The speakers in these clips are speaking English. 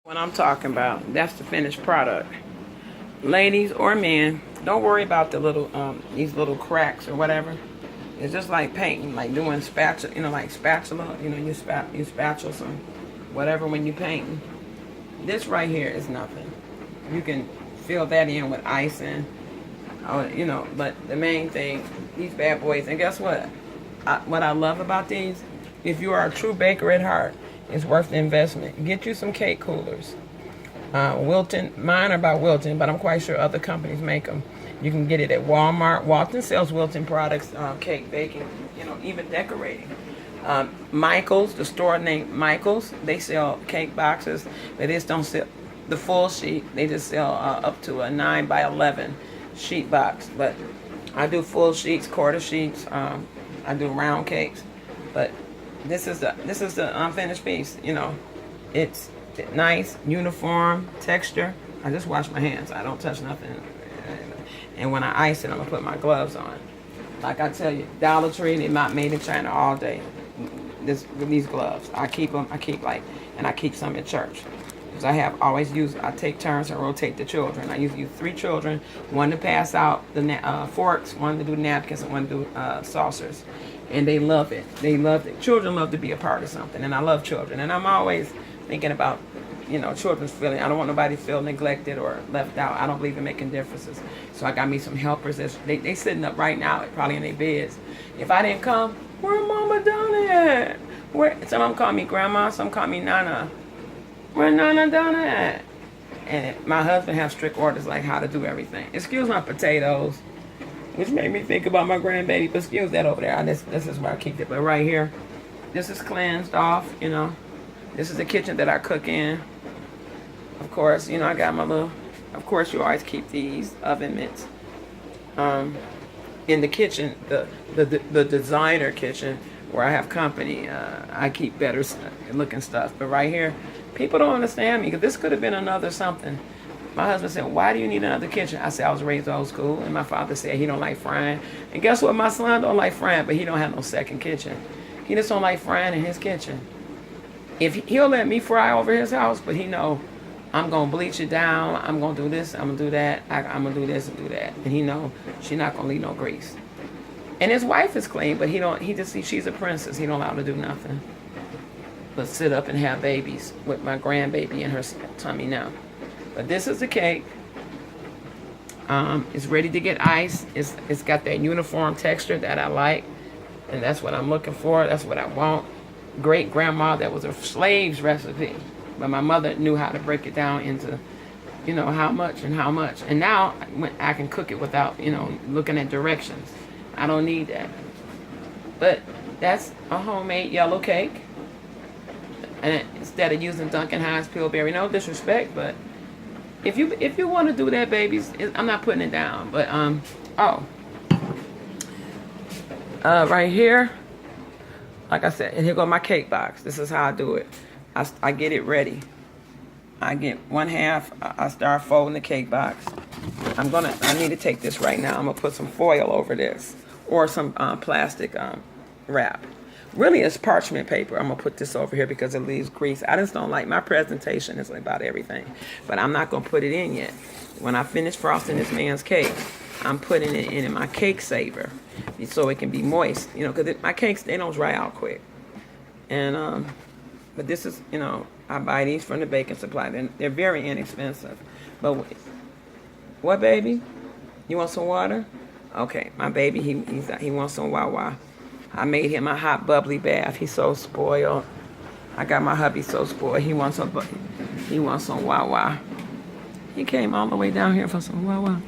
What I'm talking about, that's the finished product. Ladies or men, don't worry about the little these little cracks or whatever. It's just like painting, like doing spatula, like spatula, you spatula some whatever when you painting. This right here is nothing. You can fill that in with icing, but the main thing, these bad boys, and guess what? What I love about these, if you are a true baker at heart, it's worth the investment. Get you some cake coolers. Wilton, mine are by Wilton, but I'm quite sure other companies make them. You can get it at Walmart. Walton sells Wilton products, cake baking, even decorating. Michael's, the store named Michael's, they sell cake boxes. They just don't sell the full sheet. They just sell up to a 9 by 11 sheet box. But I do full sheets, quarter sheets. I do round cakes. But this is the unfinished piece. It's nice, uniform texture. I just wash my hands. I don't touch nothing. And when I ice it, I'm gonna put my gloves on. Like I tell you, Dollar Tree, they're not made in China all day. These gloves, I keep them. I keep some at church. Because I take turns and rotate the children. I usually use 3 children, one to pass out the forks, one to do napkins, and one to do saucers. And they love it. They love it. Children love to be a part of something, and I love children. And I'm always thinking about, children's feeling. I don't want nobody to feel neglected or left out. I don't believe in making differences. So I got me some helpers. They sitting up right now, probably in their beds. If I didn't come, where Mama Donna at? Some of them call me Grandma, some call me Nana. Where Nana Donna at? And my husband has strict orders like how to do everything. Excuse my potatoes, which made me think about my grandbaby. But excuse that over there. This is where I keep it. But right here, this is cleansed off. This is the kitchen that I cook in. Of course, I got my little. Of course, you always keep these oven mitts. In the kitchen, the designer kitchen where I have company, I keep better looking stuff. But right here, people don't understand me because this could have been another something. My husband said, "Why do you need another kitchen?" I said, "I was raised old school," and my father said he don't like frying. And guess what? My son don't like frying, but he don't have no second kitchen. He just don't like frying in his kitchen. If he'll let me fry over his house, but he know I'm gonna bleach it down. I'm gonna do this. I'm gonna do that. I'm gonna do this and do that. And he know she's not gonna leave no grease. And his wife is clean, but he just see she's a princess. He don't allow her to do nothing but sit up and have babies with my grandbaby in her tummy now. But this is the cake. It's ready to get iced. It's got that uniform texture that I like, and that's what I'm looking for. That's what I want. Great grandma, that was a slave's recipe, but my mother knew how to break it down into, how much and how much. And now I can cook it without, looking at directions. I don't need that. But that's a homemade yellow cake. And instead of using Duncan Hines Pillsbury, no disrespect, but if you want to do that, babies, I'm not putting it down. But right here, like I said, and here go my cake box. This is how I do it. I get it ready. I get 1/2. I start folding the cake box. I need to take this right now. I'm gonna put some foil over this or some plastic wrap. Really, it's parchment paper. I'm gonna put this over here because it leaves grease. I just don't like my presentation is about everything, but I'm not gonna put it in yet. When I finish frosting this man's cake, I'm putting it in my cake saver so it can be moist. Because my cakes, they don't dry out quick. And but this is, I buy these from the baking supply. They're very inexpensive. But what, baby? You want some water? Okay, my baby, he wants some Wawa. I made him a hot bubbly bath. He's so spoiled. I got my hubby so spoiled. He wants some Wawa. He came all the way down here for some Wawa.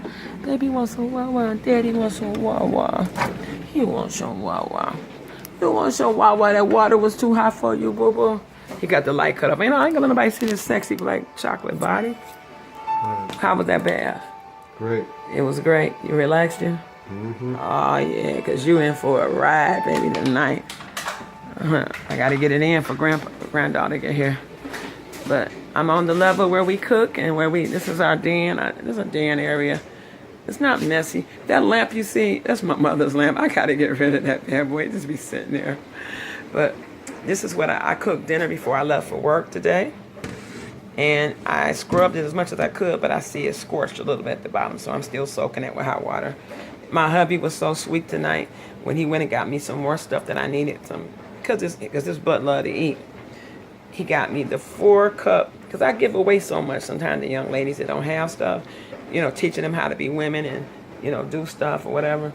Baby wants some Wawa. Daddy wants some Wawa. He wants some Wawa. You want some Wawa? That water was too hot for you, boo-boo. He got the light cut off. I ain't gonna let nobody see this sexy black chocolate body. How was that bath? Great. It was great. You relaxed you? Mm-hmm. Oh, yeah, because you in for a ride, baby, tonight. I got to get it in for granddaughter to get here. But I'm on the level where we cook and this is our den. This is a den area. It's not messy. That lamp you see, that's my mother's lamp. I got to get rid of that bad boy. It just be sitting there. But this is what I cooked dinner before I left for work today. And I scrubbed it as much as I could, but I see it scorched a little bit at the bottom, so I'm still soaking it with hot water. My hubby was so sweet tonight when he went and got me some more stuff that I needed, because this butt love to eat. He got me the 4-cup, because I give away so much sometimes to young ladies that don't have stuff, teaching them how to be women and, do stuff or whatever.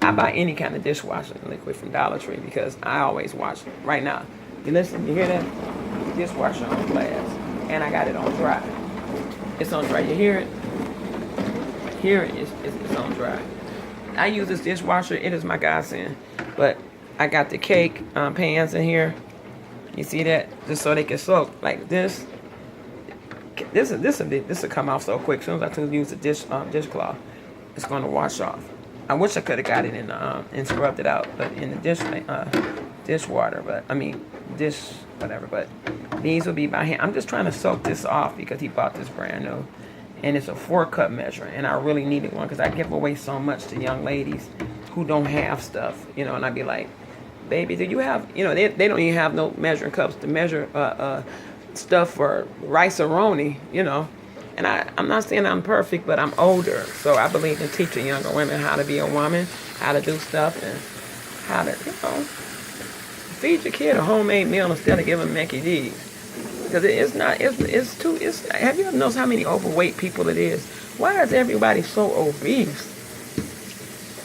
I buy any kind of dishwashing liquid from Dollar Tree because I always wash it. Right now, you listen, you hear that? Dishwasher on blast. And I got it on dry. It's on dry. You hear it? Hear it? It's on dry. I use this dishwasher. It is my godsend. But I got the cake pans in here. You see that? Just so they can soak like this. This will come off so quick. As soon as I use the dishcloth, it's going to wash off. I wish I could have got it in and scrubbed it out, but in the dishwater. But I mean whatever. But these will be by hand. I'm just trying to soak this off because he bought this brand new, and it's a 4-cup measure, and I really needed one because I give away so much to young ladies who don't have stuff, and I'd be like, baby, do you have, they don't even have no measuring cups to measure stuff for rice-a-roni, And I'm not saying I'm perfect, but I'm older, so I believe in teaching younger women how to be a woman, how to do stuff, and how to, feed your kid a homemade meal instead of giving Mickey D's. Because have you ever noticed how many overweight people it is? Why is everybody so obese?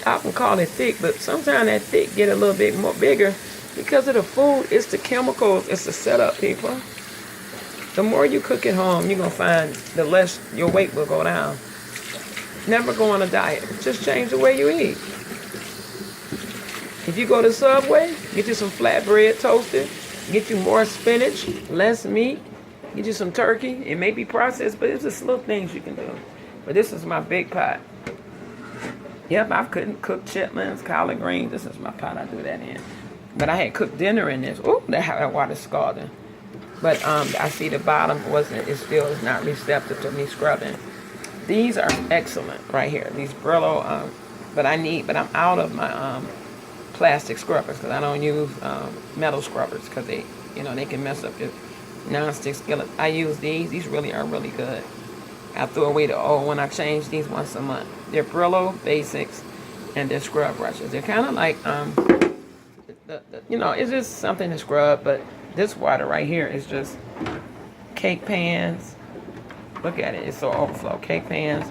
I often call it thick, but sometimes that thick get a little bit more bigger because of the food. It's the chemicals. It's the setup, people. The more you cook at home, you're going to find the less your weight will go down. Never go on a diet. Just change the way you eat. If you go to Subway, get you some flatbread toasted, get you more spinach, less meat, get you some turkey. It may be processed, but it's just little things you can do. But this is my big pot. Yep, I couldn't cook chitlins, collard greens. This is my pot I do that in. But I had cooked dinner in this. Ooh, that water's scalding. But I see the bottom is not receptive to me scrubbing. These are excellent right here. These Brillo, but I'm out of my plastic scrubbers because I don't use metal scrubbers because they can mess up your non-stick skillet. I use these. These really are really good. I threw away the old one. I change these once a month. They're Brillo Basics, and they're scrub brushes. They're kind of like it's just something to scrub. But this water right here is just cake pans. Look at it. It's so overflow. Cake pans,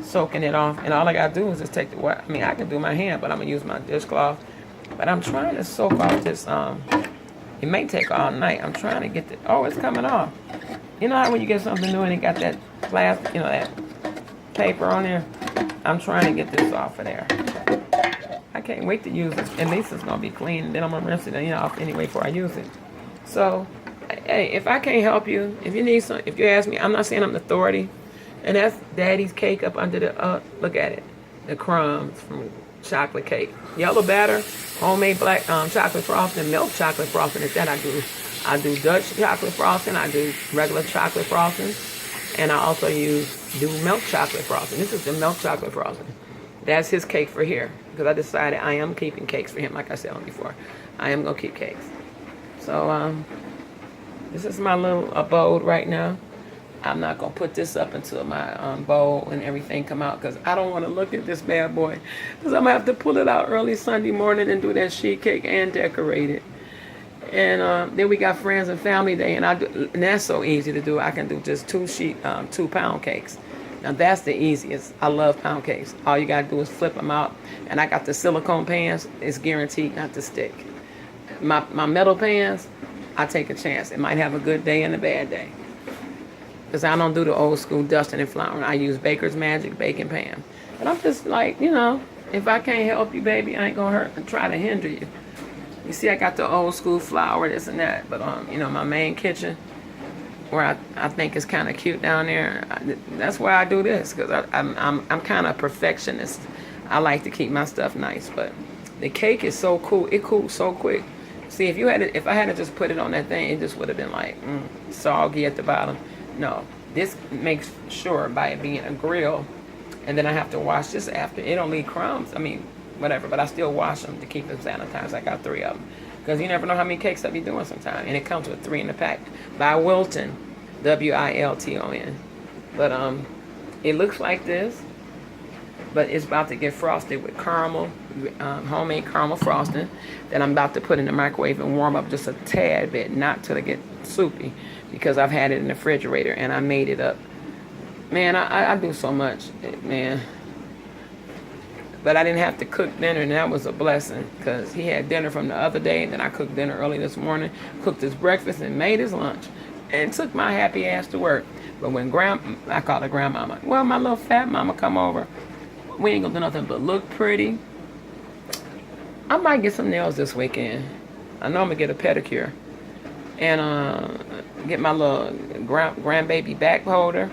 soaking it off, and all I gotta do is just take the water. I mean, I can do my hand, but I'm gonna use my dishcloth. But I'm trying to soak off this. It may take all night. I'm trying to get it's coming off. You know how when you get something new and it got that plastic, that paper on there? I'm trying to get this off of there. I can't wait to use it. At least it's going to be clean. And then I'm going to rinse it off anyway before I use it. So, hey, if I can't help you, if you need some, if you ask me, I'm not saying I'm the authority. And that's Daddy's cake up under the, look at it. The crumbs from chocolate cake. Yellow batter, homemade black chocolate frosting, milk chocolate frosting is that I do. I do Dutch chocolate frosting, I do regular chocolate frosting, and I also do milk chocolate frosting. This is the milk chocolate frosting. That's his cake for here, because I decided I am keeping cakes for him, like I said before. I am going to keep cakes. So, this is my little abode right now. I'm not going to put this up until my bowl and everything come out, because I don't want to look at this bad boy, because I'm going to have to pull it out early Sunday morning and do that sheet cake and decorate it. And then we got friends and family day, and that's so easy to do. I can do just 2-pound cakes. Now that's the easiest. I love pound cakes. All you gotta do is flip them out, and I got the silicone pans. It's guaranteed not to stick. My metal pans, I take a chance. It might have a good day and a bad day, because I don't do the old school dusting and flouring. I use Baker's Magic baking pan, and I'm just like, if I can't help you, baby, I ain't gonna hurt and try to hinder you. You see, I got the old school flour, this and that, but my main kitchen, where I think is kind of cute down there, that's why I do this, because I'm kind of perfectionist. I like to keep my stuff nice, but the cake is so cool. It cools so quick. See, if I had to just put it on that thing, it just would have been like soggy at the bottom. No, this makes sure by it being a grill, and then I have to wash this after. It don't leave crumbs. I mean, whatever, but I still wash them to keep them sanitized. I got 3 of them, because you never know how many cakes I'll be doing sometime, and it comes with 3 in the pack by Wilton. Wilton. But it looks like this, but it's about to get frosted with caramel, homemade caramel frosting that I'm about to put in the microwave and warm up just a tad bit, not till it get soupy, because I've had it in the refrigerator and I made it up. Man, I do so much, man. But I didn't have to cook dinner, and that was a blessing, because he had dinner from the other day, and then I cooked dinner early this morning, cooked his breakfast, and made his lunch, and took my happy ass to work. But when I call her grandmama, well, my little fat mama come over, we ain't gonna do nothing but look pretty. I might get some nails this weekend. I know I'm gonna get a pedicure, and get my little grandbaby back holder.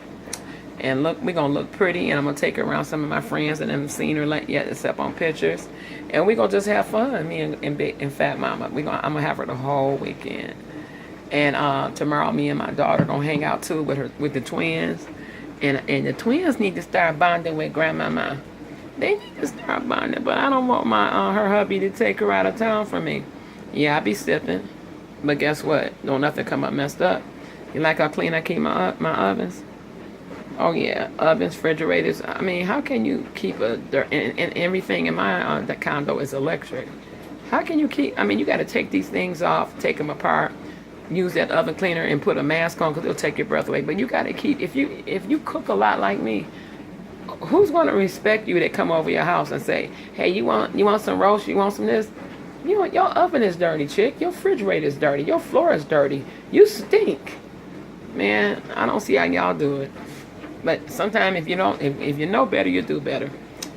And look, we're gonna look pretty, and I'm gonna take her around some of my friends and haven't seen her yet except on pictures. And we're gonna just have fun, me and Fat Mama. I'm gonna have her the whole weekend. And tomorrow, me and my daughter gonna hang out too with the twins. And the twins need to start bonding with Grandmama. They need to start bonding, but I don't want her hubby to take her out of town for me. Yeah, I be sipping, but guess what? Don't nothing come up messed up. You like how clean I keep my ovens? Oh yeah, ovens, refrigerators. I mean, how can you keep and everything in my the condo is electric. How can you keep? I mean, you got to take these things off, take them apart, use that oven cleaner, and put a mask on, because it'll take your breath away. But you got to keep. If you cook a lot like me, who's going to respect you that come over your house and say, hey, you want some roast? You want some this? Your oven is dirty, chick. Your refrigerator is dirty. Your floor is dirty. You stink, man. I don't see how y'all do it. But sometimes if you know better, you do better.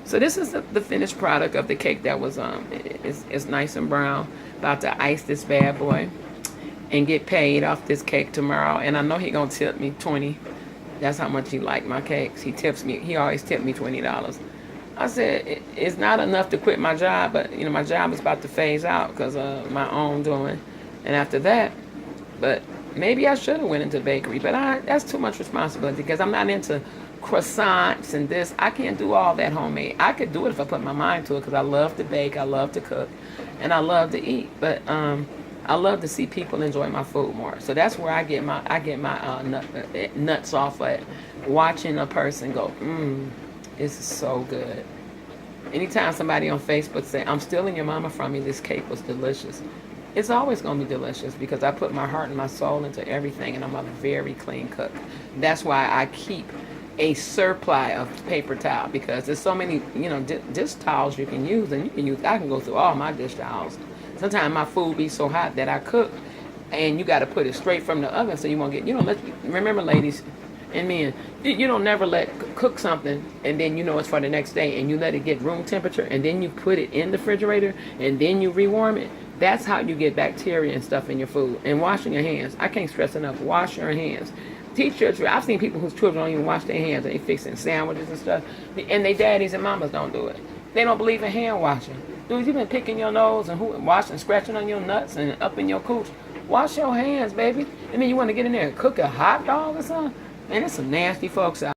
So this is the finished product of the cake that was it's nice and brown. About to ice this bad boy and get paid off this cake tomorrow. And I know he gonna tip me $20. That's how much he like my cakes. He always tipped me $20. I said it's not enough to quit my job, but my job is about to phase out because of my own doing. And after that, but maybe I should have went into bakery, but that's too much responsibility, because I'm not into croissants and this. I can't do all that homemade. I could do it if I put my mind to it, because I love to bake, I love to cook, and I love to eat. But I love to see people enjoy my food more. So that's where I get my nuts off at, watching a person go, this is so good. Anytime somebody on Facebook say, I'm stealing your mama from me, this cake was delicious. It's always going to be delicious, because I put my heart and my soul into everything, and I'm a very clean cook. That's why I keep a supply of paper towel, because there's so many, dish towels you can use, and I can go through all my dish towels. Sometimes my food be so hot that I cook, and you got to put it straight from the oven, so you won't get, remember ladies and men, you don't never cook something, and then it's for the next day, and you let it get room temperature, and then you put it in the refrigerator, and then you rewarm it. That's how you get bacteria and stuff in your food. And washing your hands. I can't stress enough. Wash your hands. Teach your children. I've seen people whose children don't even wash their hands, and they fixing sandwiches and stuff. And their daddies and mamas don't do it. They don't believe in hand washing. Dude, you've been picking your nose and washing, scratching on your nuts and up in your cooch. Wash your hands, baby. And then you want to get in there and cook a hot dog or something? Man, there's some nasty folks out